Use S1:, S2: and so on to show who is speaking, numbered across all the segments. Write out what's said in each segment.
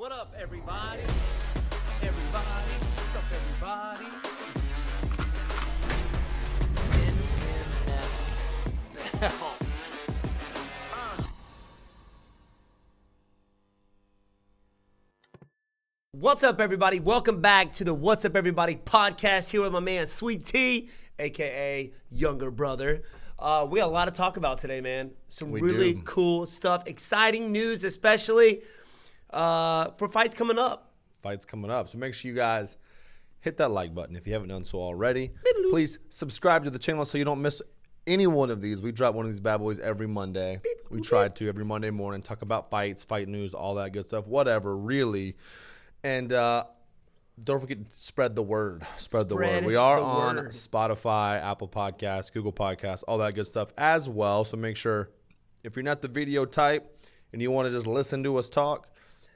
S1: What up, everybody? Everybody, what's up, everybody? What's up, everybody? Welcome back to the What's Up, Everybody podcast here with my man, Sweet T, a.k.a. Younger Brother. We got a lot to talk about today, man. Some really cool stuff. Exciting news, especially for fights coming up.
S2: So make sure you guys hit that like button if you haven't done so already. Please subscribe to the channel so you don't miss any one of these. We drop one of these bad boys every Monday. We try to every Monday morning talk about fights, fight news, all that good stuff, whatever, really. And don't forget to spread the word. Spread the word. We are on Spotify, Apple Podcasts, Google Podcasts, all that good stuff as well. So make sure if you're not the video type and you want to just listen to us talk,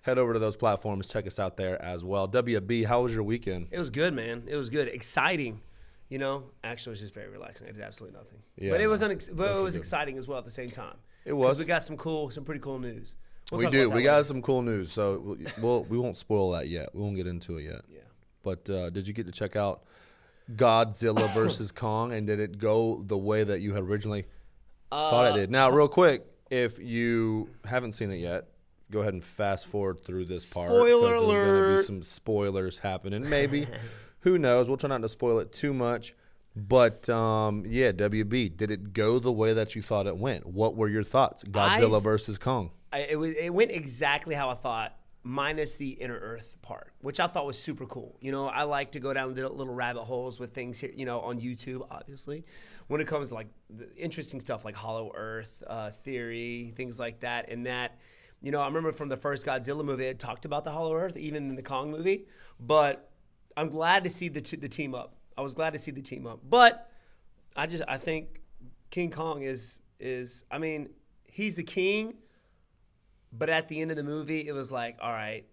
S2: head over to those platforms. Check us out there as well. WB, how was your weekend?
S1: It was good, man. It was good. Exciting. You know, actually, it was just very relaxing. I did absolutely nothing.
S2: Yeah,
S1: but it was exciting as well at the same time.
S2: It was.
S1: We got some pretty cool news.
S2: We do. We got some cool news. So we won't spoil that yet. We won't get into it yet.
S1: Yeah.
S2: But did you get to check out Godzilla versus Kong? And did it go the way that you had originally thought it did? Now, real quick, if you haven't seen it yet, go ahead and fast forward through this part.
S1: Spoiler alert.
S2: There's going to be some spoilers happening. Maybe. Who knows? We'll try not to spoil it too much. But, yeah, WB, did it go the way that you thought it went? What were your thoughts? Godzilla versus Kong.
S1: It went exactly how I thought, minus the inner earth part, which I thought was super cool. You know, I like to go down little rabbit holes with things here, you know, on YouTube, obviously, when it comes to like the interesting stuff like Hollow Earth theory, things like that. And that, you know, I remember from the first Godzilla movie, it talked about the Hollow Earth, even in the Kong movie. But I'm glad to see the team up. I was glad to see the team up. But I think King Kong is I mean, he's the king. But at the end of the movie, it was like, all right,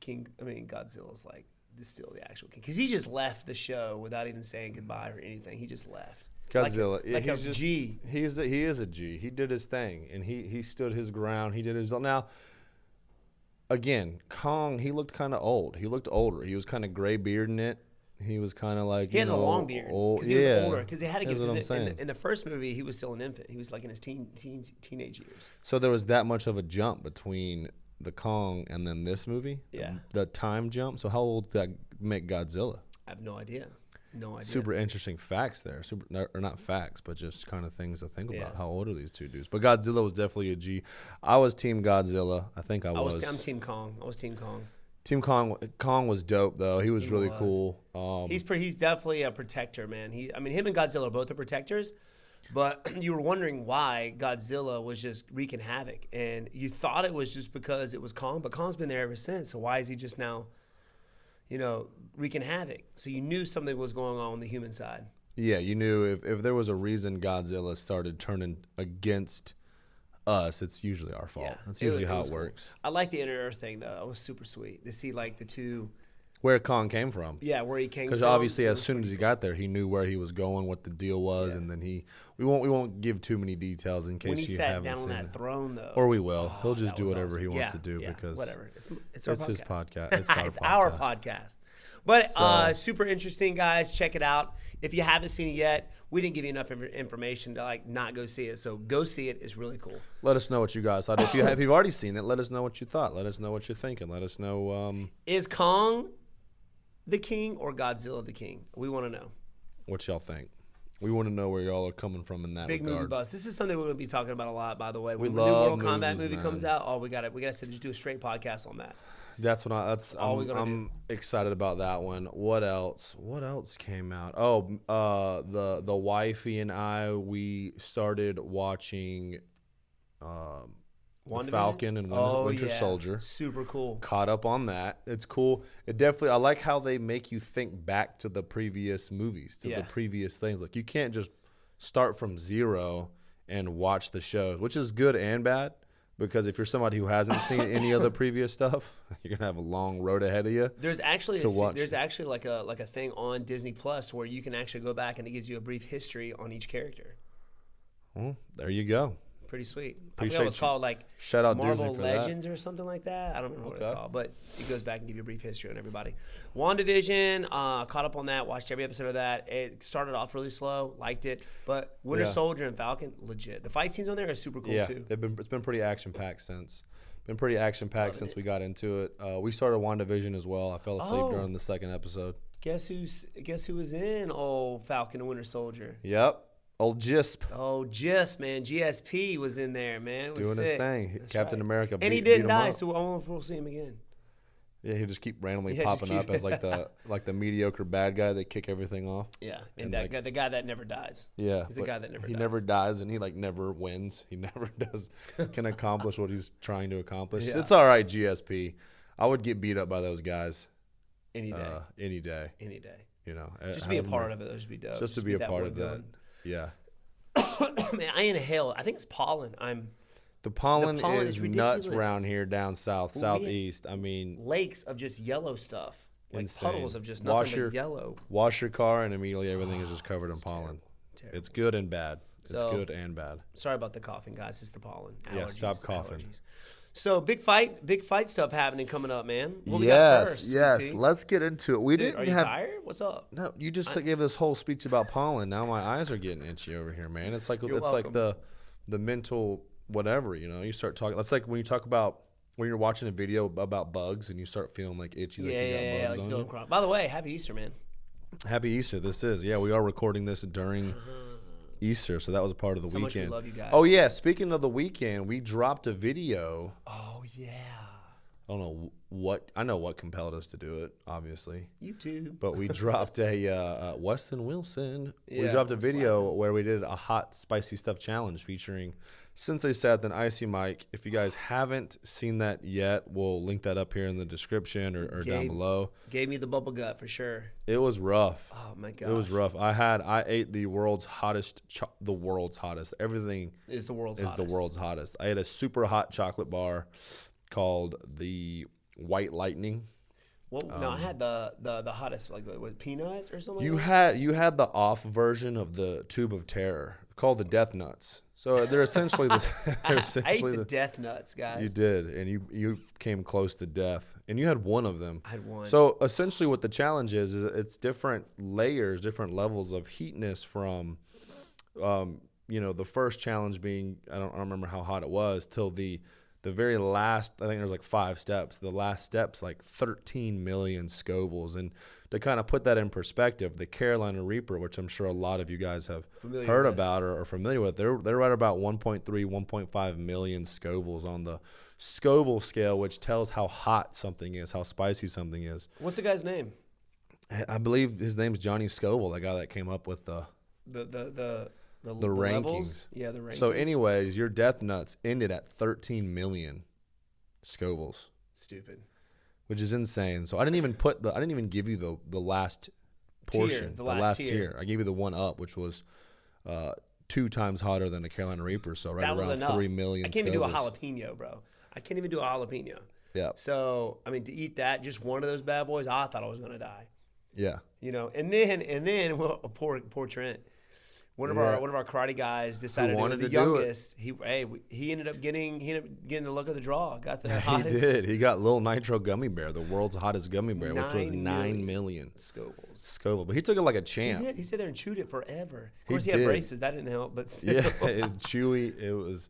S1: Godzilla's like still the actual king. Because he just left the show without even saying goodbye or anything. He just left.
S2: Godzilla,
S1: like a G.
S2: He is a G. He did his thing, and he stood his ground. He did his own. Now, again, Kong, he looked kind of old. He looked older. He was kind of gray bearding it. He was kind of like,
S1: he had a long beard because he was older. Because they had to get in the first movie, he was still an infant. He was like in his teenage years.
S2: So there was that much of a jump between the Kong and then this movie.
S1: Yeah,
S2: the time jump. So how old did that make Godzilla?
S1: I have no idea.
S2: Super interesting facts there. Or not facts, but just kind of things to think about. How old are these two dudes? But Godzilla was definitely a G. I was Team Godzilla. I think I was.
S1: I'm Team Kong. I was Team Kong.
S2: Team Kong was dope though. He was really cool.
S1: He's definitely a protector, man. Him and Godzilla are both the protectors. But you were wondering why Godzilla was just wreaking havoc, and you thought it was just because it was Kong, but Kong's been there ever since. So why is he just now, you know, wreaking havoc? So you knew something was going on the human side. Yeah,
S2: you knew if there was a reason Godzilla started turning against us, it's usually our fault. That's usually how it works.
S1: Cool. I like the inner earth thing though. It was super sweet to see like the two.
S2: Where Kong came from.
S1: Yeah, where he came from.
S2: Because obviously as soon as he got there, he knew where he was going, what the deal was, and then we won't give too many details in case you haven't seen it. When he sat down on that
S1: throne though.
S2: Or we will. He'll just do whatever he wants to do because
S1: whatever. It's
S2: his podcast.
S1: It's our podcast. But super interesting, guys. Check it out. If you haven't seen it yet, we didn't give you enough information to like not go see it. So go see it. It's really cool.
S2: Let us know what you guys thought. If you've already seen it, let us know what you thought. Let us know what you're thinking. Let us know.
S1: Is Kong the king or Godzilla the king? We want to know.
S2: What y'all think? We want to know where y'all are coming from in that
S1: big
S2: regard.
S1: Movie buzz. This is something we're going to be talking about a lot, by the way.
S2: When
S1: the new Mortal
S2: movies,
S1: Kombat movie
S2: man.
S1: comes out, we got to just do a straight podcast on that.
S2: I'm excited about that one. What else? What else came out? Oh, the wifey and I, we started watching The Falcon and Winter Soldier.
S1: Super cool.
S2: Caught up on that. It's cool. I like how they make you think back to the previous movies, to the previous things. Like you can't just start from zero and watch the shows, which is good and bad. Because if you're somebody who hasn't seen any of the previous stuff, you're gonna have a long road ahead of you.
S1: There's actually like a thing on Disney Plus where you can actually go back and it gives you a brief history on each character.
S2: Well, there you go.
S1: Pretty sweet. I
S2: Appreciate
S1: forgot what it's
S2: you.
S1: called, like
S2: Shout out
S1: Marvel
S2: Disney for that.
S1: Legends or something like that. I don't remember what it's
S2: Okay.
S1: called, but it goes back and give you a brief history on everybody. WandaVision, caught up on that, watched every episode of that. It started off really slow, liked it, but Winter
S2: Yeah.
S1: Soldier and Falcon, legit. The fight scenes on there are super cool too.
S2: It's been pretty action packed since. Been pretty action packed since we got into it. We started WandaVision as well. I fell asleep during the second episode.
S1: Guess who was in old Falcon and Winter Soldier?
S2: Yep. Old Gisp
S1: Oh, just man, GSP was in there, man. It was
S2: doing his
S1: sick.
S2: thing.
S1: That's
S2: America
S1: right. And he
S2: beat
S1: didn't
S2: him
S1: die,
S2: up.
S1: so we'll see him again.
S2: Yeah, he just keep randomly
S1: Yeah, just
S2: popping
S1: keep-
S2: up as like the mediocre bad guy that kick everything off.
S1: Yeah, and
S2: And
S1: that
S2: like-
S1: guy, the guy that never dies.
S2: Yeah,
S1: He's the
S2: but
S1: guy that never
S2: he
S1: dies.
S2: never dies, and he like never wins. He never can accomplish what he's trying to accomplish.
S1: Yeah.
S2: It's all right, GSP. I would get beat up by those guys
S1: Any day.
S2: any day.
S1: Any day.
S2: You know,
S1: Just to be a part of it. Just be dope.
S2: Just to be a part
S1: one
S2: of that.
S1: villain.
S2: Yeah.
S1: Man, I inhale. I think it's pollen.
S2: The pollen
S1: pollen
S2: is
S1: is
S2: nuts
S1: ridiculous.
S2: around here down south,
S1: Well,
S2: southeast. I mean,
S1: lakes of just yellow stuff. Like
S2: Insane.
S1: puddles of just
S2: Wash
S1: nothing
S2: your-
S1: but yellow.
S2: wash your car and immediately everything is just covered in pollen.
S1: Terrible.
S2: It's good and bad. It's
S1: So-
S2: good and bad.
S1: Sorry about the coughing, guys. It's the pollen.
S2: Yeah,
S1: Allergies,
S2: stop coughing.
S1: allergies. So big fight stuff happening coming up, man. What we got first?
S2: yes.
S1: BT?
S2: Let's get into it. We
S1: Dude,
S2: didn't
S1: are you
S2: have.
S1: tired? What's up?
S2: No, you just gave this whole speech about pollen. Now my eyes are getting itchy over here, man. It's like
S1: You're
S2: it's like
S1: welcome.
S2: the mental whatever, you know. You start talking. That's like when you talk about when you're watching a video about bugs and you start feeling like itchy, like you
S1: Yeah.
S2: got
S1: Like
S2: bugs on
S1: feeling
S2: you.
S1: chronic. By the way, happy Easter, man.
S2: Happy Easter. This is we are recording this during Easter, so that was a part of the
S1: So much we
S2: weekend.
S1: love you guys.
S2: Oh yeah, speaking of the weekend, we dropped a video.
S1: Oh yeah.
S2: I don't know what I know what compelled us to do it, obviously.
S1: YouTube.
S2: But we dropped a Weston Wilson. We
S1: Yeah,
S2: dropped a
S1: I'm
S2: video
S1: slapping.
S2: where we did a hot spicy stuff challenge featuring Sensei Seth and Icy Mike. If you guys haven't seen that yet, we'll link that up here in the description or down
S1: Gabe.
S2: below.
S1: Gave me the bubble gut for sure.
S2: It was rough.
S1: Oh my god.
S2: It was rough. I ate the world's hottest. Everything
S1: Is the world's
S2: is
S1: hottest.
S2: the world's hottest. I ate a super hot chocolate bar called the White Lightning.
S1: Well, no, I had the hottest, like with peanut or something.
S2: You
S1: like that?
S2: had the off version of the Tube of Terror called the Death Nuts. So they're essentially the. They're
S1: I ate
S2: essentially
S1: the death nuts, guys.
S2: You did, and you came close to death, and you had one of them.
S1: I had one.
S2: So essentially, what the challenge is it's different layers, different levels of heatness from, the first challenge being I don't remember how hot it was till the very last. I think there's like 5 steps. The last step's like 13 million Scovilles, and to kind of put that in perspective, the Carolina Reaper, which I'm sure a lot of you guys have
S1: Familiar
S2: heard
S1: with.
S2: about or are familiar with, they're right about 1.3, 1.5 million Scovilles on the Scoville scale, which tells how hot something is, how spicy something is.
S1: What's the guy's name?
S2: I believe his name's Johnny Scoville, the guy that came up with the
S1: rankings.
S2: rankings.
S1: Yeah, the rankings.
S2: So anyways, your Death Nuts ended at 13 million Scovilles,
S1: Stupid.
S2: which is insane. So I didn't even give you the last portion,
S1: the last tier.
S2: I gave you the one up, which was 2 times hotter than a Carolina Reaper, so right
S1: That was
S2: around
S1: enough.
S2: 3 million.
S1: I can't even do a
S2: Scovilles.
S1: jalapeno, bro. I can't even do a jalapeno.
S2: Yeah,
S1: So, I mean, to eat that, just one of those bad boys, I thought I was gonna die.
S2: yeah.
S1: You know, and then well, poor Trent. One of our karate guys decided to do
S2: wanted
S1: the
S2: to do it.
S1: youngest. He ended up getting the luck of the draw. Got the
S2: He
S1: hottest
S2: did. He got Lil Nitro Gummy Bear, the world's hottest gummy bear, which was
S1: 9
S2: 9 million
S1: Scovilles.
S2: Scoville. But he took it like a
S1: He
S2: champ.
S1: did. He sat there and chewed it forever. Of
S2: He
S1: course, he had
S2: did.
S1: braces. That didn't help. But still.
S2: Yeah, chewy. It was.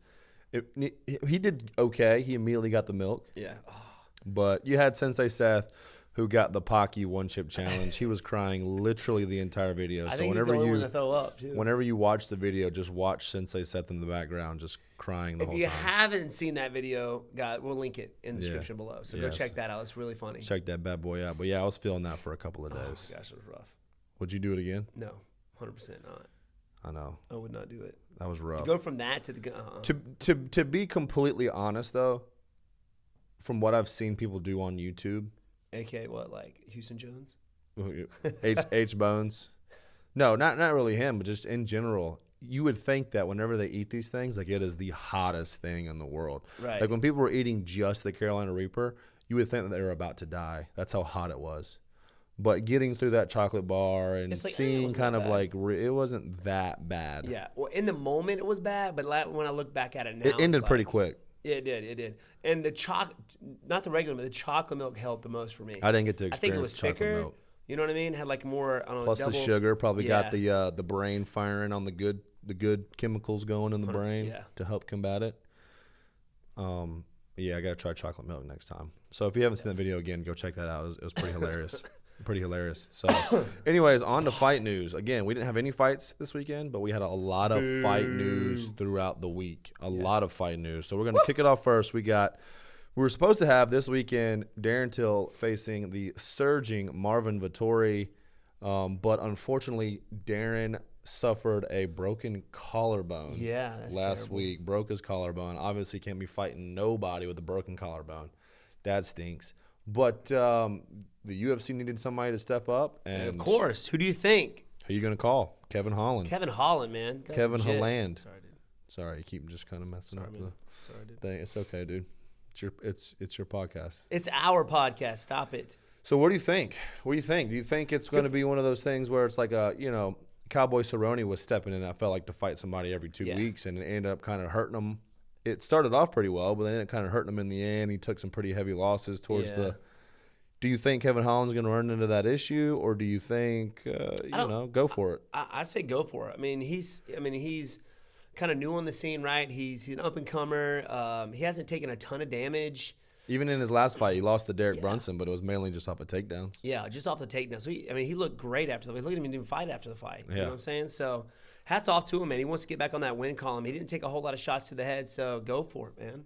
S2: He did okay. He immediately got the milk.
S1: Yeah. Oh,
S2: But you had Sensei Seth, who got the Pocky one chip challenge. He was crying literally the entire video.
S1: I
S2: So
S1: think he's the only one to throw up too.
S2: whenever you watch the video, just watch Sensei Seth in the background, just crying the
S1: If
S2: whole
S1: you
S2: time.
S1: haven't seen that video, guys, we'll link it in the
S2: Yeah.
S1: description below. So go
S2: Yes.
S1: check that out. It's really funny.
S2: Check that bad boy out. But yeah, I was feeling that for a couple of
S1: Oh
S2: days.
S1: gosh, it was rough.
S2: Would you do it again?
S1: No, 100% not.
S2: I know
S1: I would not do it.
S2: that was rough.
S1: To go from that to the
S2: To be completely honest though, from what I've seen people do on YouTube,
S1: AKA what, like Houston Jones?
S2: H Bones. No, not really him, but just in general. You would think that whenever they eat these things, like it is the hottest thing in the world.
S1: Right.
S2: Like when people were eating just the Carolina Reaper, you would think that they were about to die. That's how hot it was. But getting through that chocolate bar and
S1: It's like,
S2: seeing kind of
S1: bad.
S2: like it wasn't that bad.
S1: Yeah. Well, in the moment it was bad, but when I look back at it now,
S2: It ended
S1: it's
S2: pretty
S1: like,
S2: quick.
S1: Yeah, it did. It did. And the not the regular milk, the chocolate milk helped the most for me.
S2: I didn't get to
S1: I think it
S2: experience
S1: was
S2: chocolate
S1: thicker.
S2: milk.
S1: You know what I mean? Had like more. I don't know.
S2: Plus the sugar probably got
S1: Yeah.
S2: the brain firing on the good chemicals going in the brain
S1: Yeah.
S2: to help combat it. Yeah, I gotta try chocolate milk next time. So if you haven't seen that video again, go check that out. It was pretty hilarious. Pretty hilarious. So, anyways, on to fight news. Again, we didn't have any fights this weekend, but we had a lot of fight news throughout the week. A lot of fight news. So we're gonna kick it off first. We were supposed to have this weekend Darren Till facing the surging Marvin Vettori, but unfortunately, Darren suffered a broken collarbone.
S1: Yeah, that's
S2: last
S1: terrible.
S2: week. Broke his collarbone. Obviously, can't be fighting nobody with a broken collarbone. That stinks. But the UFC needed somebody to step up, and
S1: of course. Who do you think?
S2: who are you gonna call? Kevin Holland.
S1: Kevin Holland, man. Guy's
S2: Kevin
S1: legit.
S2: Holland.
S1: Sorry, dude.
S2: Sorry, you keep just kind of messing up
S1: man.
S2: the
S1: Sorry, dude.
S2: thing. It's okay, dude. It's your podcast.
S1: It's our podcast. Stop it.
S2: So what do you think? What do you think? Do you think it's going to be one of those things where it's like Cowboy Cerrone was stepping in, I felt like, to fight somebody every 2 weeks, and it ended up kind of hurting him. It started off pretty well, but then it kind of hurting him in the end. He took some pretty heavy losses towards the. Do you think Kevin Holland's going to run into that issue, or do you think go for it?
S1: I'd say go for it. I mean, he's kind of new on the scene, right? He's an up and comer. He hasn't taken a ton of damage.
S2: Even in his last fight, he lost to Derek Brunson, but it was mainly just off a takedown.
S1: Yeah, just off the takedown. So he looked great after the fight. Look at him, he didn't fight after the fight.
S2: Yeah.
S1: You know what I'm saying? So hats off to him, man. He wants to get back on that win column. He didn't take a whole lot of shots to the head, so go for it, man.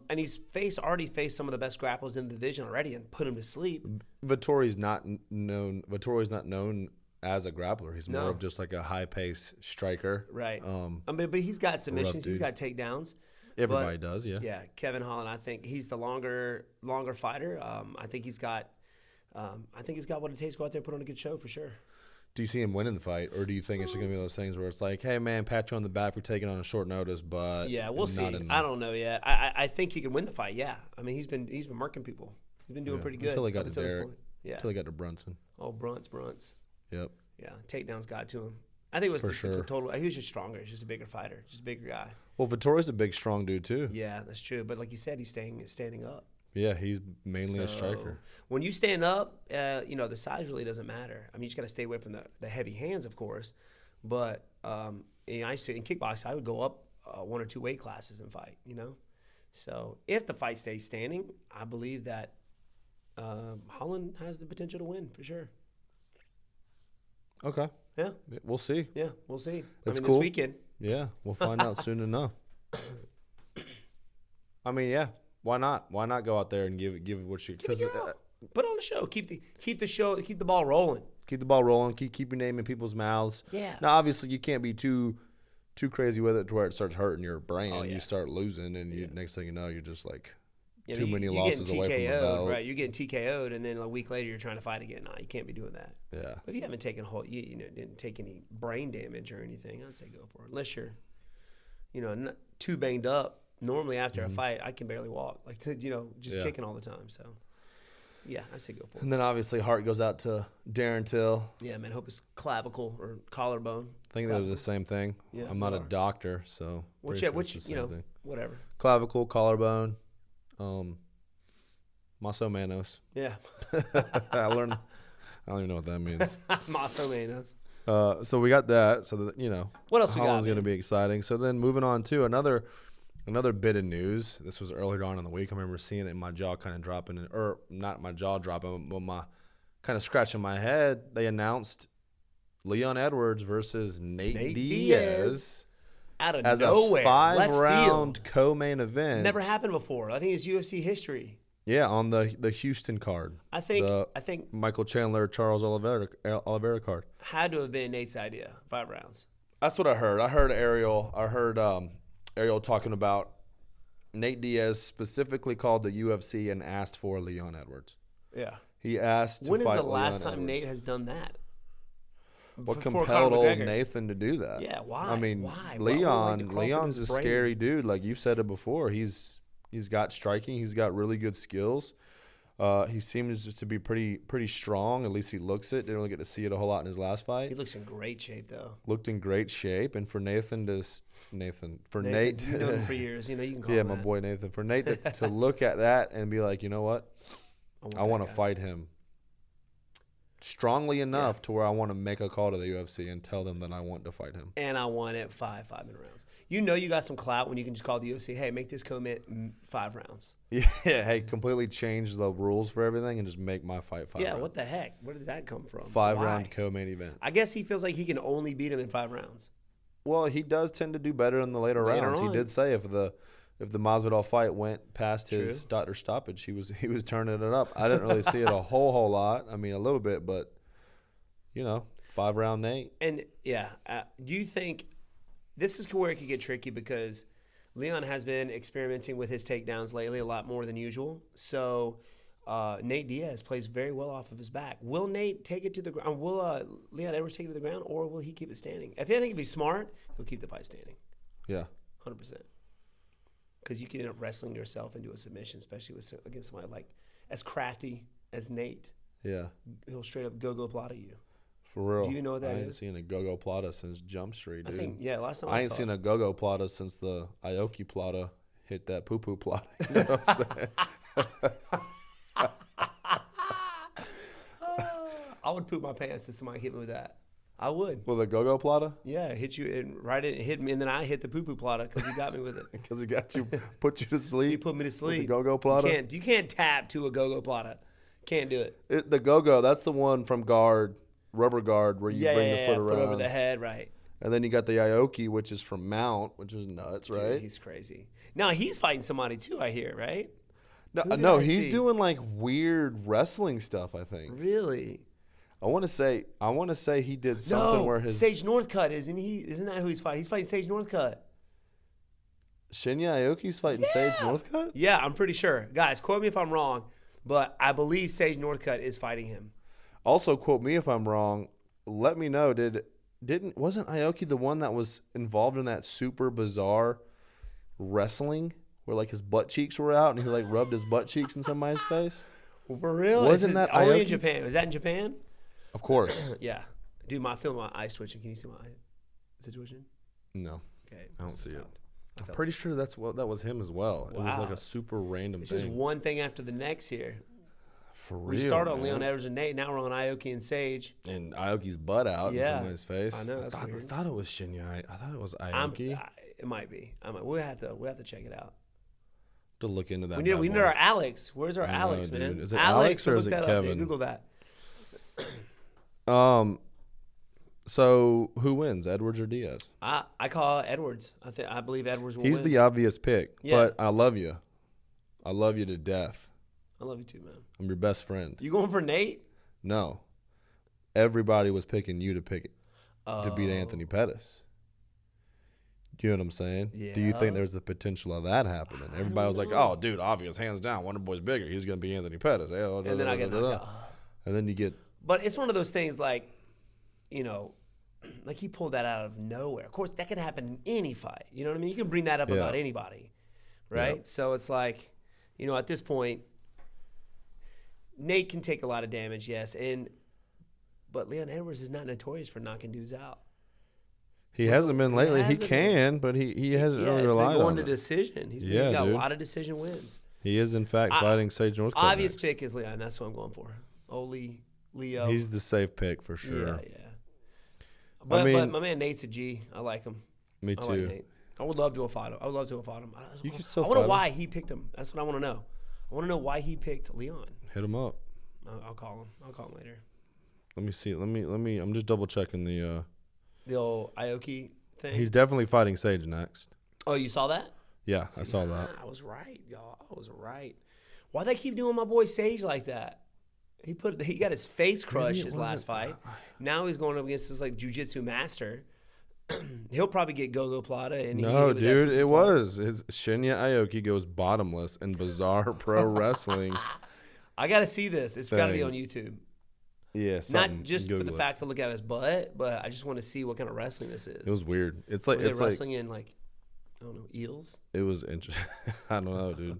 S1: And he's already faced some of the best grapplers in the division already and put him to sleep.
S2: Vettori's not known as a grappler. He's more of just like a high-pace striker.
S1: Right. But he's got submissions. He's
S2: dude.
S1: got takedowns.
S2: Everybody does, yeah.
S1: Yeah, Kevin Holland. I think he's the longer fighter. I think he's got what it takes to go out there and put on a good show for sure.
S2: Do you see him winning the fight, or do you think it's just gonna be those things where it's like, hey man, pat you on the back for taking on a short notice, but
S1: Yeah, we'll see. I don't know yet. I think he can win the fight. Yeah, I mean he's been murking people. He's been doing pretty good
S2: until he got
S1: up
S2: to
S1: until this
S2: Derek.
S1: point. Yeah.
S2: Until he got to Brunson.
S1: Oh, Brunts.
S2: Yep.
S1: Yeah, takedowns got to him. I think it was
S2: For
S1: just
S2: sure.
S1: the total. He was just stronger. He's just a bigger fighter, just a bigger guy.
S2: Well, Vettori's a big, strong dude too.
S1: Yeah, that's true. But like you said, he's standing up.
S2: Yeah, he's mainly a striker.
S1: When you stand up, the size really doesn't matter. I mean, you just got to stay away from the heavy hands, of course. But I used to in kickboxing, I would go up 1 or 2 weight classes and fight. So if the fight stays standing, I believe that Holland has the potential to win for sure.
S2: Okay.
S1: Yeah.
S2: We'll see.
S1: Yeah, we'll see.
S2: That's
S1: This
S2: cool.
S1: weekend.
S2: Yeah, we'll find out soon enough. I mean, yeah. Why not? Why not go out there and give it what you? Because
S1: Put on the show. Keep the ball rolling.
S2: keep the ball rolling. Keep your name in people's mouths.
S1: Yeah.
S2: Now, obviously, you can't be too crazy with it to where it starts hurting your brain.
S1: Oh, yeah.
S2: You start losing, and you next thing you know, you're just like
S1: You know,
S2: too many losses away from the belt.
S1: Right, you're getting TKO'd, and then a week later you're trying to fight again. No, you can't be doing that.
S2: Yeah.
S1: But if you haven't taken didn't take any brain damage or anything, I'd say go for it. Unless you're, not too banged up. Normally after a fight, I can barely walk, just kicking all the time. So, yeah, I say go for it.
S2: And then obviously heart goes out to Darren Till.
S1: Yeah, man, hope it's clavicle or collarbone.
S2: I think that was the same thing.
S1: Yeah,
S2: I'm not a doctor, so
S1: Which
S2: pretty sure it's the same thing.
S1: whatever.
S2: Clavicle, collarbone, Maso Manos.
S1: Yeah,
S2: I learned. I don't even know what that means.
S1: Maso Manos.
S2: So we got that. So that
S1: What else we got,
S2: Holland's going to
S1: man?
S2: be exciting. So then moving on to another bit of news. This was earlier on in the week. I remember seeing it in my jaw kind of dropping, or not my jaw dropping, but my kind of scratching my head. They announced Leon Edwards versus Nate
S1: Diaz.
S2: Diaz
S1: Out of
S2: as
S1: nowhere,
S2: a
S1: left
S2: 5-round
S1: field.
S2: co-main event.
S1: Never happened before. I think it's UFC history.
S2: Yeah, on the Houston card.
S1: I think
S2: Michael Chandler, Charles Oliveira card.
S1: had to have been Nate's idea. 5 rounds.
S2: That's what I heard. I heard Ariel talking about Nate Diaz specifically called the UFC and asked for Leon Edwards.
S1: Yeah.
S2: He asked to
S1: When is
S2: fight
S1: the last
S2: Leon
S1: time
S2: Edwards.
S1: Nate has done that?
S2: What
S1: Before
S2: compelled
S1: Conor
S2: old
S1: McGregor.
S2: Nathan to do that?
S1: Yeah, why?
S2: I mean,
S1: Why? Why would he like to crawl
S2: Leon's
S1: from
S2: a
S1: his brain?
S2: scary dude. Like you've said it before. He's got striking. He's got really good skills. He seems to be pretty strong. At least he looks it. Didn't really get to see it a whole lot in his last fight.
S1: He looks in great shape, though.
S2: Looked in great shape. And for Nate,
S1: Nathan, you know him for years. You know, you can call him
S2: my
S1: that.
S2: boy Nathan. For Nate to look at that and be like, you know what? I want to fight him strongly enough to where I want to make a call to the UFC and tell them that I want to fight him.
S1: And I want it 5-minute rounds. You know you got some clout when you can just call the UFC, hey, make this co-main 5 rounds.
S2: Yeah, hey, completely change the rules for everything and just make my fight 5 rounds.
S1: Yeah, what the heck? Where did that come from?
S2: 5-round co-main event.
S1: I guess he feels like he can only beat him in 5 rounds.
S2: Well, he does tend to do better in the later rounds.
S1: On.
S2: He did say if the Masvidal fight went past his doctor stoppage, he was turning it up. I didn't really see it a whole lot. I mean, a little bit, but 5-round Nate.
S1: And do you think this is where it could get tricky because Leon has been experimenting with his takedowns lately a lot more than usual. So Nate Diaz plays very well off of his back. Will Nate take it to the ground? Will Leon Edwards take it to the ground, or will he keep it standing? I think if he's smart, he'll keep the fight standing.
S2: Yeah,
S1: 100%. Because you can end up wrestling yourself into a submission, especially against somebody like as crafty as Nate.
S2: Yeah,
S1: he'll straight up go plata you.
S2: For real.
S1: Do you know what that is?
S2: I ain't seen a go plata since Jump Street, dude.
S1: I think last time
S2: I ain't seen a go plata since the Aoki plata hit that poo plata. You know what I'm saying?
S1: I would poop my pants if somebody hit me with that. I would.
S2: With a go plata?
S1: Yeah, hit you and hit me, and then I hit the poo plata because he got me with it.
S2: Because he got you, put you to sleep.
S1: He put me to sleep.
S2: With the go plata.
S1: You can't tap to a go plata. Can't do it.
S2: The go, that's the one from rubber guard, where you bring the foot around.
S1: Foot over the head, right.
S2: And then you got the Aoki, which is from mount, which is nuts, right?
S1: Dude, he's crazy. Now he's fighting somebody too, I hear, right?
S2: No, he's doing like weird wrestling stuff, I think.
S1: Really?
S2: I want to say he did something where his
S1: Sage Northcutt, isn't he? Isn't that who he's fighting? He's fighting Sage Northcutt.
S2: Shinya Aoki's fighting Sage Northcutt?
S1: Yeah, I'm pretty sure. Guys, quote me if I'm wrong, but I believe Sage Northcutt is fighting him.
S2: Also, quote me if I'm wrong. Let me know. Wasn't Aoki the one that was involved in that super bizarre wrestling where like his butt cheeks were out and he like rubbed his butt cheeks in somebody's face?
S1: For real?
S2: Wasn't that
S1: only
S2: Aoki?
S1: in Japan? Was that in Japan?
S2: Of course.
S1: Yeah. Dude, my eyes twitching. Can you see my eye situation?
S2: No.
S1: Okay.
S2: I don't see it. I'm pretty sure that was him as well.
S1: Wow.
S2: It was like a super random
S1: it's
S2: thing.
S1: It's just one thing after the next here.
S2: For real,
S1: we started on Leon Edwards and Nate. Now we're on Aoki and Sage.
S2: And Aoki's butt out in somebody's face.
S1: I know. That's
S2: I
S1: weird.
S2: thought it was Shinya. I thought it was Aoki.
S1: It might be. We'll have to check it out.
S2: To look into that.
S1: We need our Alex. Where's our Alex, man?
S2: Is it Alex or is it Kevin?
S1: Google that.
S2: So who wins, Edwards or Diaz?
S1: I call Edwards. I believe Edwards will win.
S2: He's the obvious pick, but I love you. I love you to death.
S1: I love you too, man.
S2: I'm your best friend.
S1: You going for Nate?
S2: No. Everybody was picking you to pick it to beat Anthony Pettis. Do you know what I'm saying?
S1: Yeah.
S2: Do you think there's the potential of that happening? Everybody was like, "Oh, dude, obvious, hands down, Wonderboy's bigger. He's going to be Anthony Pettis."
S1: And then I get knocked out.
S2: And then you get.
S1: But it's one of those things like, like he pulled that out of nowhere. Of course, that can happen in any fight. You know what I mean? You can bring that up about anybody, right?
S2: Yeah.
S1: So it's like, at this point, Nate can take a lot of damage, yes, but Leon Edwards is not notorious for knocking dudes out.
S2: He hasn't been lately. He can, but he hasn't really relied on it.
S1: Going to decision. He's got a lot of decision wins.
S2: He is, in fact, fighting Sage Northcutt.
S1: Obvious pick is Leon. That's what I'm going for. Leo.
S2: He's the safe pick for sure.
S1: Yeah. But my man Nate's a G. I like him.
S2: Me too.
S1: I like Nate. I would love to have fought him. I want to know why he picked him. That's what I want to know. I want to know why he picked Leon.
S2: Hit him up.
S1: I'll call him. I'll call him later.
S2: Let me see. Let me. I'm just double checking the
S1: old Aoki thing.
S2: He's definitely fighting Sage next.
S1: Oh, you saw that?
S2: Yeah, I saw that.
S1: I was right, y'all. I was right. Why they keep doing my boy Sage like that? He got his face crushed his last fight. Now he's going up against this like jiu-jitsu master. He'll probably get Gogo Plata.
S2: No, dude, it was. His Shinya Aoki goes bottomless in bizarre pro wrestling.
S1: I got to see this. It's got to be on YouTube.
S2: Yeah,
S1: not just for the fact to look at his butt, but I just want to see what kind of wrestling this is.
S2: It was weird. It's like
S1: wrestling in like, I don't know, eels.
S2: It was interesting. I don't know, dude.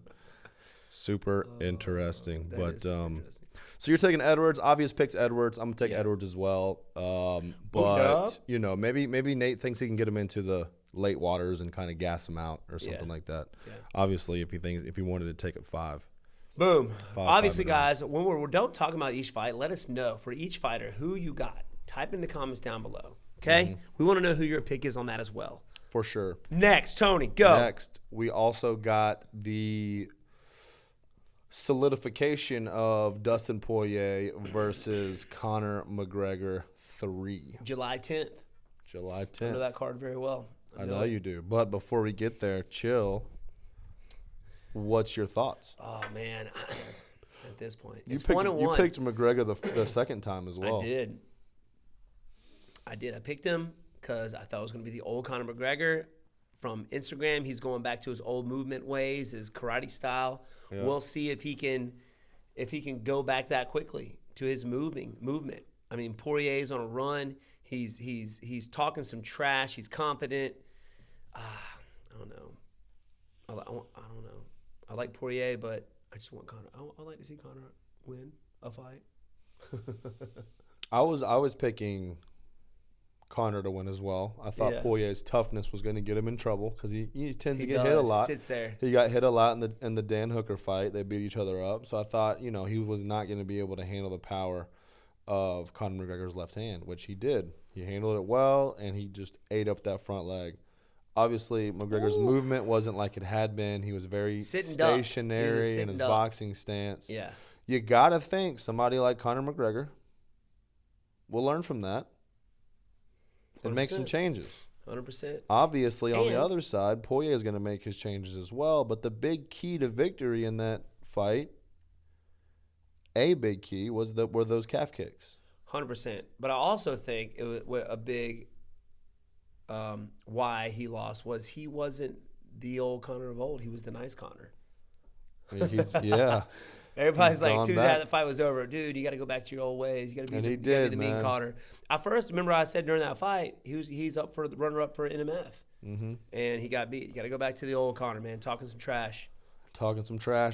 S2: Super interesting.
S1: That
S2: But
S1: is super interesting.
S2: so you're taking Edwards. Obvious picks Edwards. I'm gonna take Edwards as well. But you know, maybe Nate thinks he can get him into the late waters and kind of gas him out or something like that. Yeah. Obviously, if he wanted to take it 5.
S1: Boom. Obviously, guys, when we're done talking about each fight, let us know for each fighter who you got. Type in the comments down below. Okay? We want to know who your pick is on that as well.
S2: For sure.
S1: Next, Tony, go.
S2: Next, we also got the solidification of Dustin Poirier versus Conor McGregor 3.
S1: July 10th.
S2: July 10th.
S1: I know that card very well.
S2: I know you do. But before we get there, chill. What's your thoughts?
S1: Oh, man. At this point.
S2: You
S1: It's
S2: picked,
S1: 1-1.
S2: you picked McGregor the second time as well.
S1: I did. I picked him because I thought it was going to be the old Conor McGregor from Instagram. He's going back to his old movement ways, his karate style. Yeah. We'll see if he can go back that quickly to his movement. I mean, Poirier's on a run. He's talking some trash. He's confident. I don't know. I don't know. I like Poirier, but I just want Conor. I like to see Conor win a fight.
S2: I was picking Conor to win as well. I thought Poirier's toughness was going to get him in trouble because he tends to get hit a lot.
S1: Sits there.
S2: He got hit a lot in the Dan Hooker fight. They beat each other up. So I thought, you know, he was not going to be able to handle the power of Conor McGregor's left hand, which he did. He handled it well, and he just ate up that front leg. Obviously, McGregor's movement wasn't like it had been. He was very stationary in his boxing stance.
S1: Yeah.
S2: You got to think somebody like Conor McGregor will learn from that and
S1: 100%.
S2: make some changes.
S1: 100%.
S2: Obviously, on the other side, Poirier is going to make his changes as well. But the big key to victory in that fight, a big key, were those calf kicks.
S1: 100%. But I also think it was a big why he lost was he wasn't the old Conor of old. He was the nice Conor. Everybody's like, as soon as the fight was over, dude, you got to go back to your old ways. You got to be the mean Conor. At first, remember I said during that fight, he's up for the runner-up for NMF. Mm-hmm. And he got beat. You got to go back to the old Conor, man, talking some trash.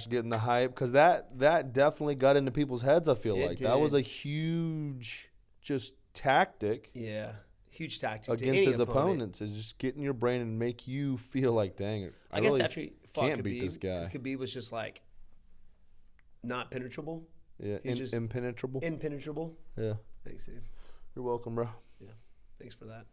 S2: Getting the hype. Because that definitely got into people's heads, I feel like. That was a huge just tactic.
S1: Yeah. Huge tactic
S2: against his opponents is just getting your brain and make you feel like, dang it.
S1: I guess after he fought
S2: can't
S1: Khabib,
S2: beat this guy.
S1: Because Khabib was just like not penetrable.
S2: Yeah, impenetrable.
S1: Impenetrable.
S2: Yeah.
S1: Thanks, Steve.
S2: You're welcome, bro.
S1: Yeah, thanks for that.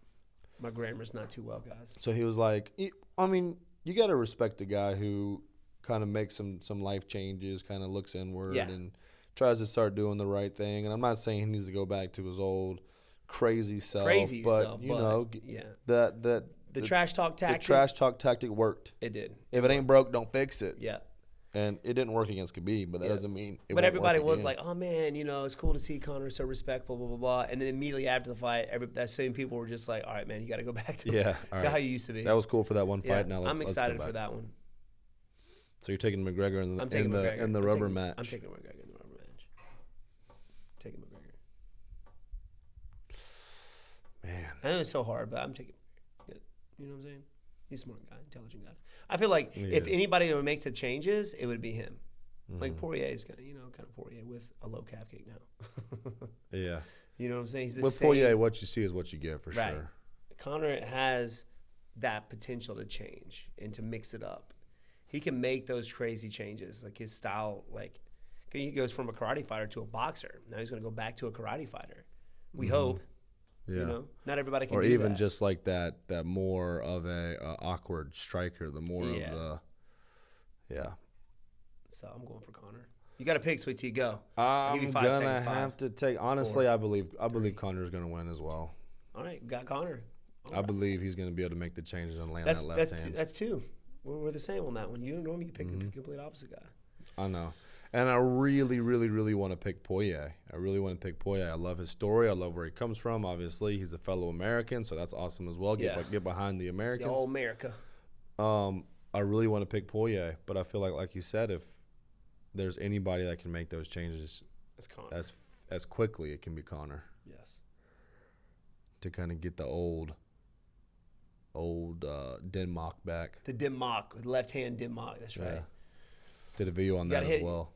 S1: My grammar's not too well, guys.
S2: So he was like, I mean, you got to respect a guy who kind of makes some life changes, kind of looks inward and tries to start doing the right thing. And I'm not saying he needs to go back to his old crazy self, but you know, the
S1: trash talk tactic.
S2: The trash talk tactic worked.
S1: It did.
S2: If it ain't broke, don't fix it.
S1: Yeah.
S2: And it didn't work against Khabib, but that doesn't mean it
S1: But
S2: won't
S1: everybody
S2: work
S1: was
S2: again.
S1: like, oh, man, you know, it's cool to see Conor so respectful, blah, blah, blah. And then immediately after the fight, that same people were just like, all right, man, you got to go back to how you used to be.
S2: That was cool for that one fight.
S1: Yeah,
S2: now
S1: I'm excited for that one.
S2: So you're taking McGregor in the rubber match.
S1: I'm taking McGregor in the rubber match. Taking McGregor.
S2: Man.
S1: I know it's so hard, but I'm taking McGregor. You know what I'm saying? He's a smart guy, intelligent guy. I feel like if anybody ever makes the changes, it would be him. Mm-hmm. Like Poirier is kind of Poirier with a low calf kick now.
S2: Yeah.
S1: You know what I'm saying? He's the
S2: with
S1: same.
S2: Poirier, what you see is what you get for sure.
S1: Conor has that potential to change and to mix it up. He can make those crazy changes. Like his style, like he goes from a karate fighter to a boxer. Now he's going to go back to a karate fighter. We hope. Yeah. You know, not everybody can. Or do
S2: even
S1: that.
S2: Just like that more of a awkward striker, the more of the. Yeah.
S1: So I'm going for Conor. You got to pick, Sweet Tea. Go.
S2: I'm gonna have to take. Honestly, 4, I believe Conor's gonna win as well.
S1: All right, got Conor.
S2: I believe he's gonna be able to make the changes and land that left hand.
S1: That's 2. We're the same on that one. You pick the complete opposite guy.
S2: I know. And I really, really, really want to pick Poirier. I love his story. I love where he comes from. Obviously, he's a fellow American, so that's awesome as well. Get behind the Americans.
S1: The old America.
S2: I really want to pick Poirier, but I feel like you said, if there's anybody that can make those changes as quickly, it can be Conor.
S1: Yes.
S2: To kind of get the old Denmark back.
S1: The Denmark, left hand Denmark. That's right.
S2: Did a video on that as well.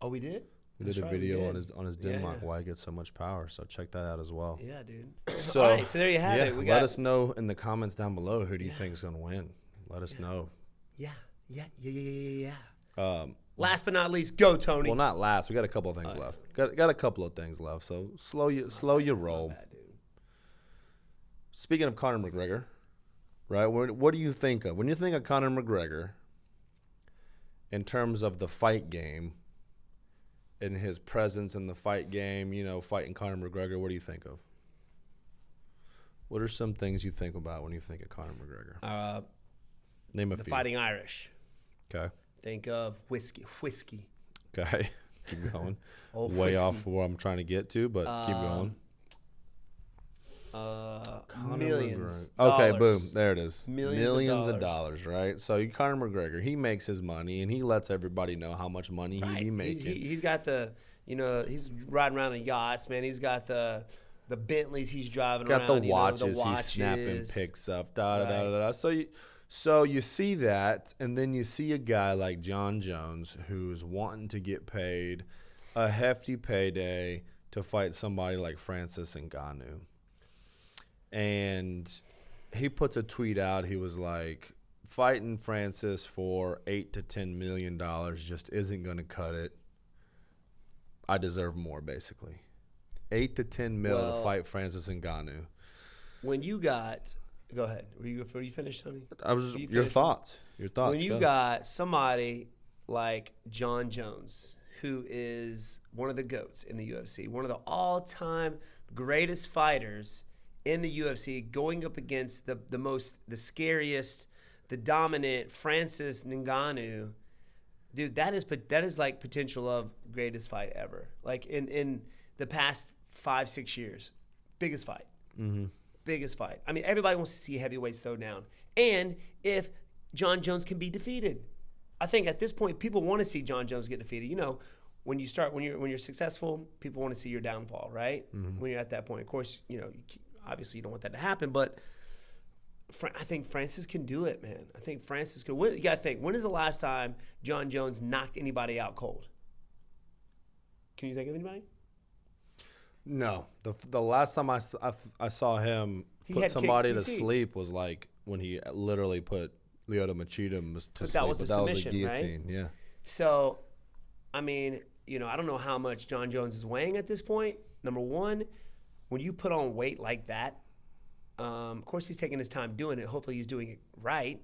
S1: Oh, we did?
S2: We did a video on his Denmark why he gets so much power. So check that out as well.
S1: Yeah, dude.
S2: So,
S1: all right, so there you have it.
S2: Let us know in the comments down below who do you think is going to win. Let us know.
S1: Yeah. Last but not least, go Tony.
S2: Well, not last. We got a couple of things left. Got a couple of things left. So slow your roll.
S1: Bad, dude.
S2: Speaking of Conor McGregor, right? What do you think of when you think of Conor McGregor in terms of the fight game and his presence in the fight game? You know, fighting Conor McGregor. What do you think of? What are some things you think about when you think of Conor McGregor? Name a few.
S1: The Fighting Irish.
S2: Okay.
S1: Think of whiskey.
S2: Okay. Keep going.
S1: Old
S2: Way
S1: whiskey.
S2: off where I'm trying to get to, but keep going.
S1: Millions.
S2: Okay,
S1: dollars.
S2: boom. There it is.
S1: Millions
S2: of
S1: of
S2: dollars, right? So Conor McGregor, he makes his money, and he lets everybody know how much money he be making.
S1: He's got the, he's riding around in yachts, man. He's got the Bentleys he's driving around.
S2: Got the watches, he's snapping pics up, da. So you see that, and then you see a guy like Jon Jones who's wanting to get paid a hefty payday to fight somebody like Francis Ngannou. And he puts a tweet out. He was like, fighting Francis for $8 to $10 million just isn't going to cut it. I deserve more, basically. 8 to 10 mil to fight Francis Ngannou.
S1: When you got, go ahead. Were you finished, Tony?
S2: Your thoughts.
S1: When you got somebody like Jon Jones, who is one of the GOATs in the UFC, one of the all-time greatest fighters in the UFC, going up against the scariest, the dominant Francis Ngannou, dude, that is like potential of greatest fight ever. Like in the past 5-6 years, biggest fight.
S2: Mm-hmm.
S1: Biggest fight. I mean, everybody wants to see heavyweights throw down. And if Jon Jones can be defeated. I think at this point, people want to see Jon Jones get defeated. You know, when you're successful, people want to see your downfall, right?
S2: Mm-hmm.
S1: When you're at that point. Of course, obviously you don't want that to happen, but I think Francis can do it, man. I think Francis can. You got to think, when is the last time Jon Jones knocked anybody out cold? Can you think of anybody?
S2: No. The last time I saw him put somebody to sleep was like when he literally put Lyoto Machida to sleep.
S1: That was a submission,
S2: a guillotine, right? Yeah.
S1: So, I mean, I don't know how much Jon Jones is weighing at this point. Number one, when you put on weight like that, of course he's taking his time doing it. Hopefully he's doing it right.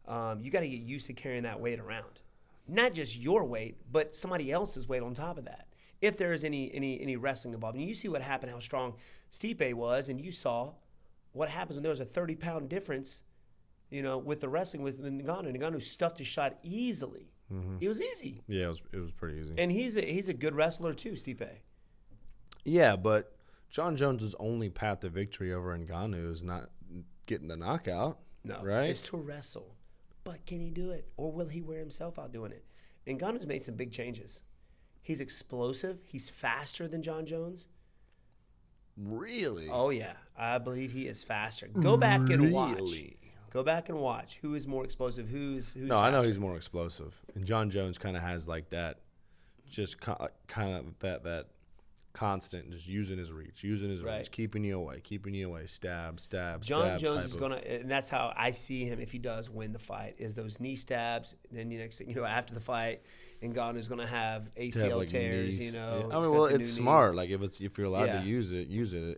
S1: You got to get used to carrying that weight around. Not just your weight, but somebody else's weight on top of that. If there is any wrestling involved. And you see what happened, how strong Stipe was, and you saw what happens when there was a 30-pound difference, with the wrestling with Ngannou. Ngannou stuffed his shot easily. Mm-hmm. It was easy.
S2: Yeah, it was pretty easy.
S1: And he's a good wrestler too, Stipe.
S2: Yeah, but Jon Jones' only path to victory over Ngannou is not getting the knockout.
S1: No,
S2: right?
S1: It's to wrestle. But can he do it? Or will he wear himself out doing it? Ngannou's made some big changes. He's explosive. He's faster than Jon Jones.
S2: Really?
S1: Oh, yeah. I believe he is faster. Go back and watch. Go back and watch. Who is more explosive? Who's
S2: No,
S1: faster?
S2: I know he's more explosive. And Jon Jones kind of has like that, just kind of that constant, just using his reach, keeping you away, stab.
S1: Jon Jones is going to, and that's how I see him if he does win the fight, is those knee stabs. Then the next thing, after the fight, Ngannou's going to have ACL
S2: like
S1: tears,
S2: knees. Yeah. I mean, well, it's smart. Knees. Like if you're allowed to use it.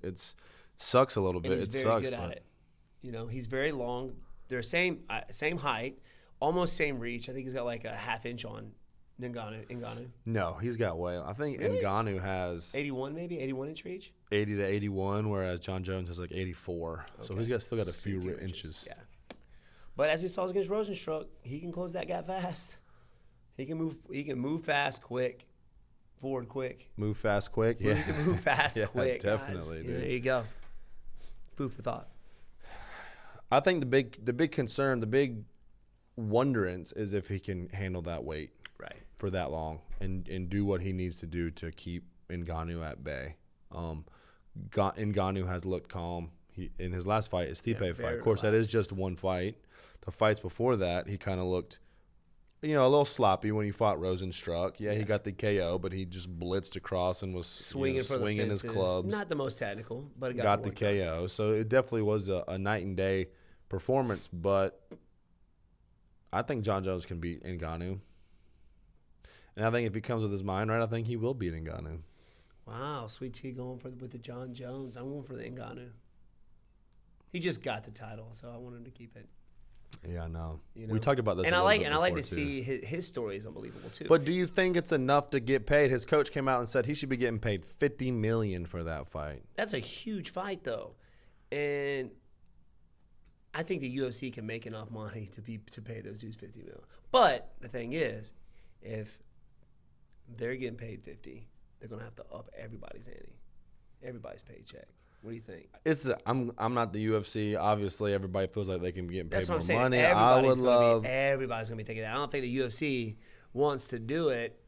S2: It sucks a little bit.
S1: And he's
S2: it
S1: very
S2: sucks.
S1: Good at it. He's very long. They're same height, almost same reach. I think he's got like a half inch on Ngannou.
S2: No, he's got way. I think really? Ngannou has
S1: 81 inch reach.
S2: 80 to 81, whereas Jon Jones has like 84. Okay. So he's still got a few inches.
S1: Yeah. But as we saw against Rosenstruck, he can close that gap fast. He can move fast, quick, forward quick.
S2: Move fast, quick. Yeah.
S1: He can move fast, quick.
S2: Definitely. Dude.
S1: There you go. Food for thought.
S2: I think the big concern, the big wonderance is if he can handle that weight for that long and do what he needs to do to keep Ngannou at bay. Ngannou has looked calm. In his last fight, his Stipe fight. Of course, that is just one fight. The fights before that, he kind of looked a little sloppy when he fought Rosenstruck. Yeah, he got the KO, but he just blitzed across and was
S1: swinging
S2: his clubs.
S1: Not the most technical, but it
S2: got the KO. So it definitely was a night and day performance. But I think Jon Jones can beat Ngannou. And I think if he comes with his mind right, I think he will beat Ngannou.
S1: Wow, Sweet Tea going with the Jon Jones. I'm going for the Ngannou. He just got the title, so I wanted to keep it.
S2: Yeah, I know. We talked about this,
S1: and I like to see his story is unbelievable too.
S2: But do you think it's enough to get paid? His coach came out and said he should be getting paid $50 million for that fight.
S1: That's a huge fight, though, and I think the UFC can make enough money to pay those dudes $50 million. But the thing is, if they're getting paid $50, they're gonna have to up everybody's ante, everybody's paycheck. What do you think?
S2: I'm not the UFC. Obviously, everybody feels like they can be getting paid more money.
S1: Everybody's gonna be thinking that. I don't think the UFC wants to do it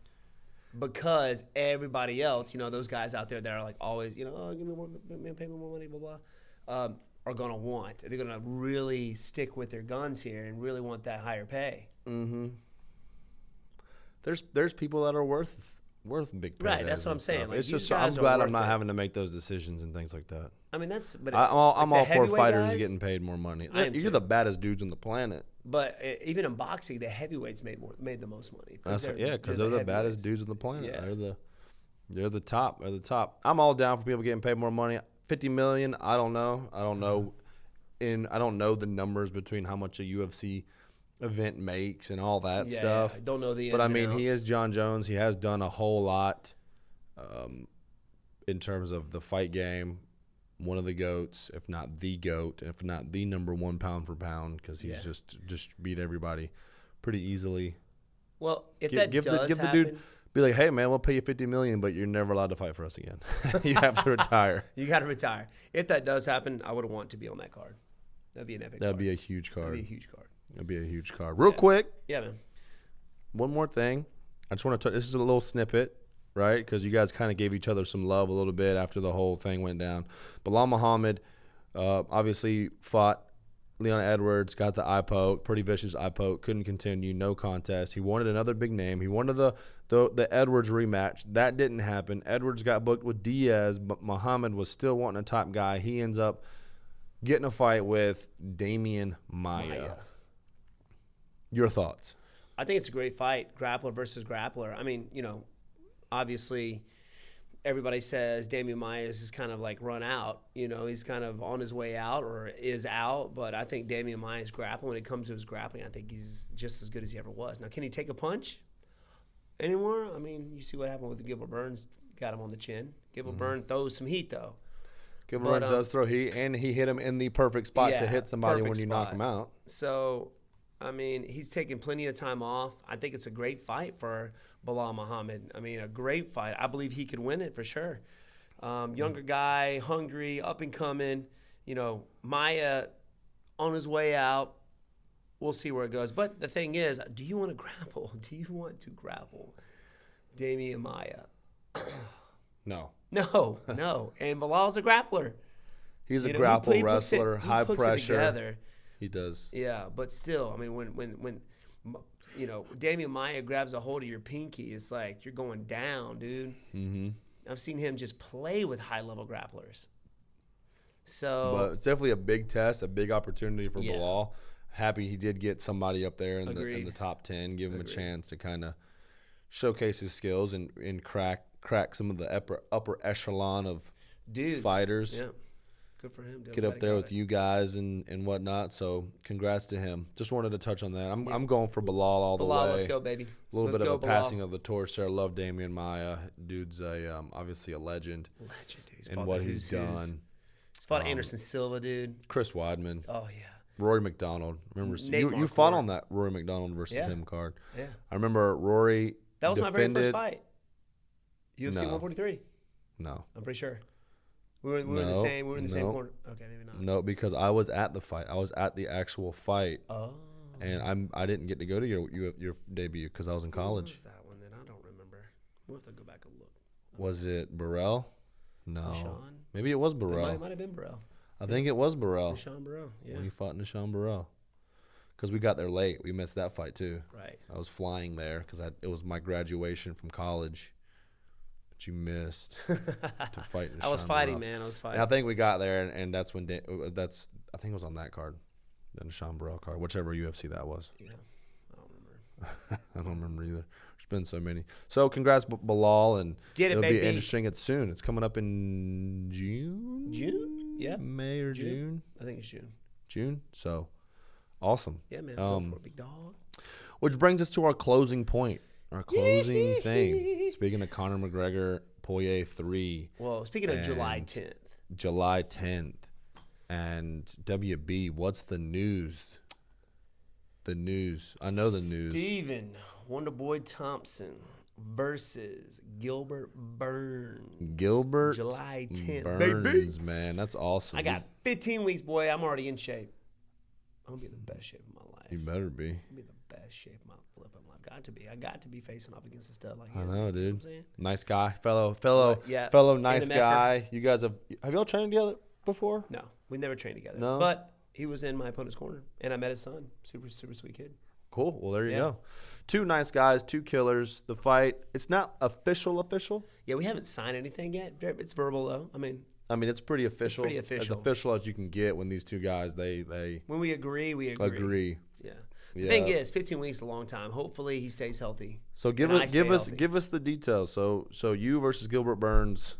S1: because everybody else, those guys out there that are like always, give me more, pay me more money, blah blah, are gonna want. They're gonna really stick with their guns here and really want that higher pay.
S2: Mm-hmm. There's people that are worth big pay.
S1: Right, that's what I'm saying. Like,
S2: it's just I'm glad I'm not having to make those decisions and things like that.
S1: I mean,
S2: I'm all for fighters getting paid more money. You're the baddest dudes on the planet.
S1: But even in boxing, the heavyweights made the most money.
S2: Because they're the baddest dudes on the planet. Yeah. They're the top. They're the top. I'm all down for people getting paid more money. $50 million. I don't know. I don't know the numbers between how much a UFC event makes and all that stuff.
S1: I don't know the ins
S2: but I
S1: and
S2: mean,
S1: outs.
S2: he is Jon Jones. He has done a whole lot in terms of the fight game. One of the GOATs, if not the GOAT, if not the number one pound for pound, because he's just beat everybody pretty easily.
S1: Well, if that does
S2: give the
S1: happen,
S2: dude, be like, hey man, we'll pay you $50 million, but you're never allowed to fight for us again. You have to retire.
S1: You got to retire. If that does happen, I would want to be on that card. That'd be an epic.
S2: That'd be a huge card.
S1: That'd be a huge card.
S2: It'd be a huge card. Real quick.
S1: Yeah, man.
S2: One more thing. I just want to this is a little snippet, right? Because you guys kind of gave each other some love a little bit after the whole thing went down. Bilal Muhammad obviously fought Leon Edwards, got the eye poke, pretty vicious eye poke, couldn't continue, no contest. He wanted another big name. He wanted the Edwards rematch. That didn't happen. Edwards got booked with Diaz, but Muhammad was still wanting a top guy. He ends up getting a fight with Damian Maia. Your thoughts?
S1: I think it's a great fight, grappler versus grappler. I mean, obviously everybody says Damian Maia is kind of like run out. He's kind of on his way out or is out. But I think Damian Maia's grappling, when it comes to his grappling, I think he's just as good as he ever was. Now, can he take a punch anymore? I mean, you see what happened with Gilbert Burns, got him on the chin. Gilbert Burns throws some heat, though.
S2: Gilbert Burns does throw heat, and he hit him in the perfect spot to hit somebody when you knock him out.
S1: So, I mean, he's taking plenty of time off. I think it's a great fight for Bilal Muhammad. I mean, a great fight. I believe he could win it for sure. Younger guy, hungry, up and coming. Maia on his way out. We'll see where it goes. But the thing is, do you want to grapple? Do you want to grapple Damian Maia?
S2: No.
S1: No. And Bilal's a grappler.
S2: He's a grapple wrestler, high pressure. He does.
S1: Yeah, but still, I mean, when Damian Maia grabs a hold of your pinky, it's like you're going down, dude. Mm-hmm. I've seen him just play with high-level grapplers. So,
S2: but it's definitely a big test, a big opportunity for Bilal. Happy he did get somebody up there in the top 10, give him a chance to kind of showcase his skills and crack some of the upper echelon of fighters.
S1: Yeah. Good for him.
S2: Get up there with you guys and whatnot. So congrats to him. Just wanted to touch on that. I'm going for Bilal all the way.
S1: Bilal, let's go, baby.
S2: A little bit of a passing of the torch there. I love Damian Maia. Dude's obviously a legend.
S1: Dude.
S2: And what he's done.
S1: He's fought Anderson Silva, dude.
S2: Chris Weidman.
S1: Oh yeah.
S2: Rory McDonald. Remember you fought on that Rory McDonald versus him card.
S1: Yeah.
S2: I remember Rory.
S1: That was my very first fight. UFC 143.
S2: No.
S1: I'm pretty sure. We were in the same corner. Okay, maybe not.
S2: No, because I was at the fight. I was at the actual fight.
S1: Oh.
S2: And I didn't get to go to your debut because I was in college.
S1: What was that one then? I don't remember. We'll have to go back and look.
S2: Was it Burrell? No.
S1: Nishan?
S2: Maybe it was Burrell.
S1: It might have been Burrell.
S2: I think it was Burrell.
S1: Nishan Burrell, yeah.
S2: When he fought Nishan Burrell. because we got there late. We missed that fight too.
S1: Right.
S2: I was flying there because it was my graduation from college. But you missed to fight.
S1: I was fighting, man. I was fighting.
S2: And I think we got there, and that's when I think it was on that card, the Deshaun Burrell card, whichever UFC that was.
S1: Yeah, I don't remember.
S2: I don't remember either. There's been so many. So congrats, Bilal, and it'll be interesting. It's soon. It's coming up in June.
S1: June? Yeah.
S2: May or June?
S1: I think it's June.
S2: June. So awesome.
S1: Yeah, man. Go for it, big dog.
S2: Which brings us to our closing point. Our closing thing. Speaking of Conor McGregor, Poirier 3.
S1: Well, speaking of July 10th.
S2: July 10th. And WB, what's the news? The news. I know the news.
S1: Stephen Wonderboy Thompson versus Gilbert Burns.
S2: Gilbert
S1: July 10th.
S2: Burns,
S1: baby.
S2: Man. That's awesome.
S1: I got 15 weeks, boy. I'm already in shape. I'm going to be in the best shape of my life.
S2: You better be.
S1: I'm going to be in the best shape of my flipping life. Got to be. I got to be facing off against a stud like him.
S2: I know, dude.
S1: You know what I'm saying?
S2: Nice guy. Fellow nice guy. You guys have y'all trained together before?
S1: No, we never trained together.
S2: No?
S1: But he was in my opponent's corner, and I met his son. Super, super sweet kid.
S2: Cool. Well, there you go. Two nice guys, two killers. The fight, it's not official.
S1: Yeah, we haven't signed anything yet. It's verbal, though. I mean, it's pretty official.
S2: As official as you can get when these two guys, they
S1: when we agree, we agree. Yeah. The thing is, 15 weeks is a long time. Hopefully, he stays healthy.
S2: So give us the details. So you versus Gilbert Burns,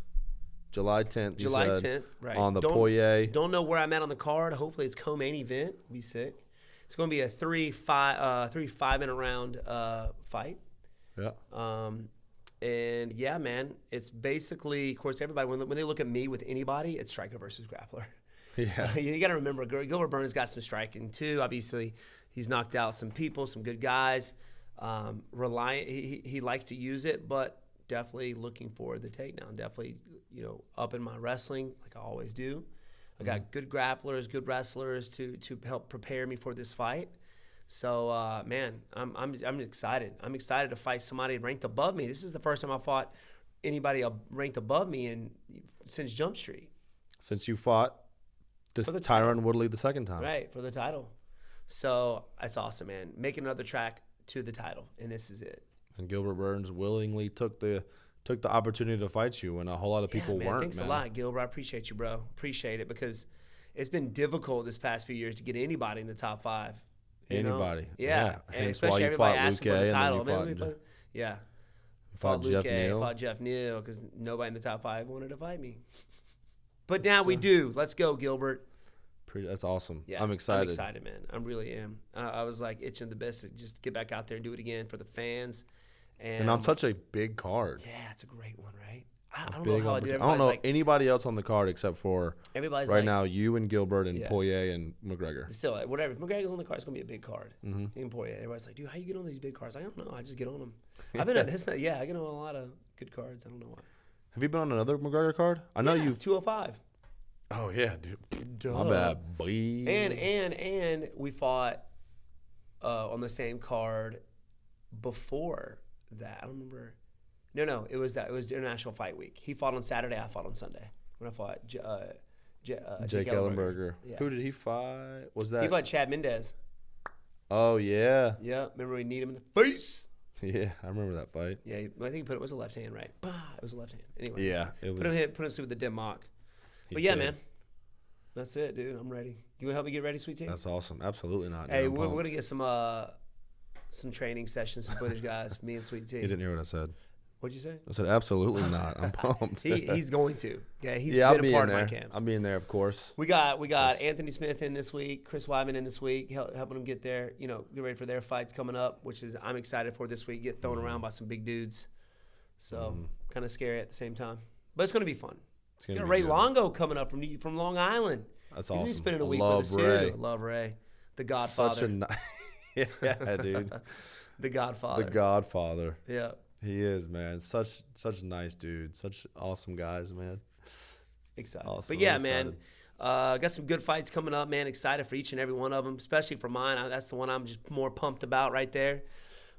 S2: July 10th.
S1: July 10th, right?
S2: On the Poirier.
S1: Don't know where I'm at on the card. Hopefully, it's co-main event. It'll be sick. It's going to be a 3-5-minute round fight.
S2: Yeah.
S1: And yeah, man, it's basically, of course, everybody when they look at me with anybody, it's striker versus grappler.
S2: Yeah.
S1: You got to remember, Gilbert Burns got some striking too. Obviously, he's knocked out some people, some good guys. He likes to use it, but definitely looking for the takedown. Definitely, up in my wrestling like I always do. I got good grapplers, good wrestlers to help prepare me for this fight. So, man, I'm excited. I'm excited to fight somebody ranked above me. This is the first time I fought anybody ranked above me since Jump Street.
S2: Since you fought this Tyron Woodley the second time.
S1: Right, for the title. So, that's awesome, man. Making another track to the title, and this is it.
S2: And Gilbert Burns willingly took the opportunity to fight you when a whole lot of people weren't.
S1: Thanks a lot, Gilbert. I appreciate you, bro. Appreciate it because it's been difficult this past few years to get anybody in the top 5.
S2: Anybody.
S1: Yeah. And
S2: hence
S1: especially
S2: why you
S1: everybody
S2: fought
S1: asking
S2: Luke
S1: for the
S2: and
S1: title.
S2: then you
S1: fought
S2: Jeff
S1: Luke,
S2: Neal.
S1: fought Jeff Neal because nobody in the top 5 wanted to fight me. But now we do. Let's go, Gilbert.
S2: That's awesome.
S1: Yeah,
S2: I'm excited.
S1: I'm excited, man. I really am. I was like itching the best to just get back out there and do it again for the fans.
S2: And on such a big card.
S1: Yeah, it's a great one, right? I don't know how I do it.
S2: I don't know anybody else on the card except for
S1: everybody's
S2: right now you and Gilbert and Poirier and McGregor.
S1: Still, whatever. If McGregor's on the card, it's going to be a big card. Even Poirier. Everybody's like, dude, how you get on these big cards? I don't know. I just get on them. I've been on this. Yeah, I get on a lot of good cards. I don't know why.
S2: Have you been on another McGregor card? I know you've
S1: 205.
S2: Oh, yeah, dude. Duh. My bad, boy.
S1: And we fought on the same card before that. I don't remember. No, it was International Fight Week. He fought on Saturday. I fought on Sunday when I fought Jake
S2: Ellenberger.
S1: Yeah.
S2: Who did he fight? Was that?
S1: He fought Chad Mendez.
S2: Oh, yeah.
S1: Yeah, remember we kneed him in the face?
S2: Yeah, I remember that fight.
S1: Yeah, I think it was a left hand, right? Bah, it was a left hand. Anyway.
S2: Yeah, it was.
S1: Put him through with the dim mock. But yeah, man. That's it, dude. I'm ready. You want to help me get ready, Sweet Tea?
S2: That's awesome. Absolutely not.
S1: Hey, we're going to get some training sessions, some footage, guys. Me and Sweet Tea.
S2: You didn't hear what I said.
S1: What'd you say?
S2: I said absolutely not. I'm pumped.
S1: He's going to. Yeah, he's
S2: I'll
S1: been
S2: be
S1: a part
S2: in there.
S1: of my camps.
S2: I'll be in there, of course.
S1: We got Anthony Smith in this week, Chris Weidman in this week, helping them get there, get ready for their fights coming up, which is I'm excited for this week. Get thrown around by some big dudes, so kind of scary at the same time, but it's going to be fun. We got Ray Longo coming up from Long Island.
S2: That's awesome.
S1: He's spending a week with us too. Love Ray, the Godfather.
S2: Such a yeah, dude.
S1: The Godfather.
S2: The Godfather.
S1: Yeah.
S2: He is, man. Such a nice dude. Such awesome guys, man.
S1: Excited.
S2: Awesome.
S1: But yeah, man. Got some good fights coming up, man. Excited for each and every one of them, especially for mine. That's the one I'm just more pumped about right there.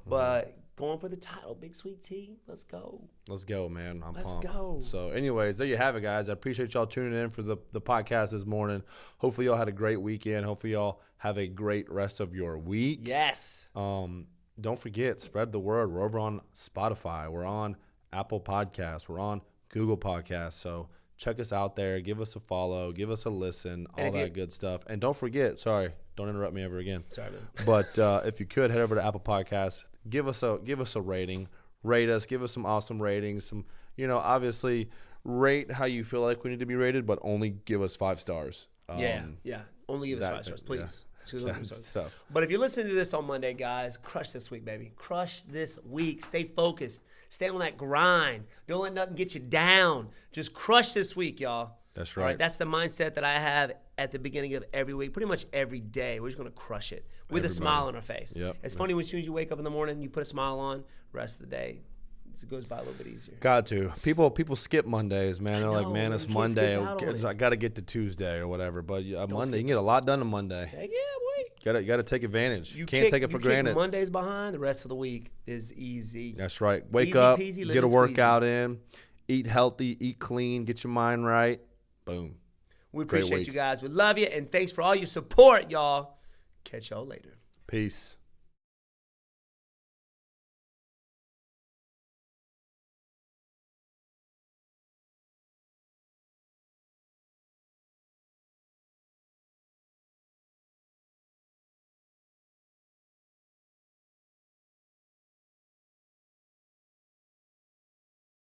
S1: But going for the title. Big Sweet T. Let's go.
S2: Let's go, man. I'm
S1: Let's
S2: pumped.
S1: go.
S2: So, anyways, there you have it, guys. I appreciate y'all tuning in for the podcast this morning. Hopefully, y'all had a great weekend. Hopefully, y'all have a great rest of your week.
S1: Yes.
S2: Don't forget, spread the word. We're over on Spotify. We're on Apple Podcasts. We're on Google Podcasts. So check us out there. Give us a follow. Give us a listen. All that good stuff. And don't forget, sorry, don't interrupt me ever again.
S1: Sorry, man.
S2: But if you could, head over to Apple Podcasts. Give us a rating. Rate us. Give us some awesome ratings. Some, obviously rate how you feel like we need to be rated, but only give us 5 stars.
S1: Yeah. Only give us 5 stars, please.
S2: Yeah.
S1: Stuff. But if you're listening to this on Monday, guys, crush this week, baby. Crush this week. Stay focused. Stay on that grind. Don't let nothing get you down. Just crush this week, y'all.
S2: That's right.
S1: All right. That's the mindset that I have at the beginning of every week, pretty much every day. We're just going to crush it with a smile on our face.
S2: Yep.
S1: It's funny when as soon as you wake up in the morning, you put a smile on, rest of the day, it goes by a little bit easier.
S2: Got to. People skip Mondays, man. They're like, man, it's Monday. I got to get to Tuesday or whatever. But Monday, you can get a lot done on Monday.
S1: Heck yeah, boy.
S2: Got to take advantage. You can't take it for granted.
S1: Mondays behind, the rest of the week is easy.
S2: That's right. Wake up, get a workout in, eat healthy, eat clean, get your mind right. Boom.
S1: We appreciate you guys. We love you, and thanks for all your support, y'all. Catch y'all later.
S2: Peace.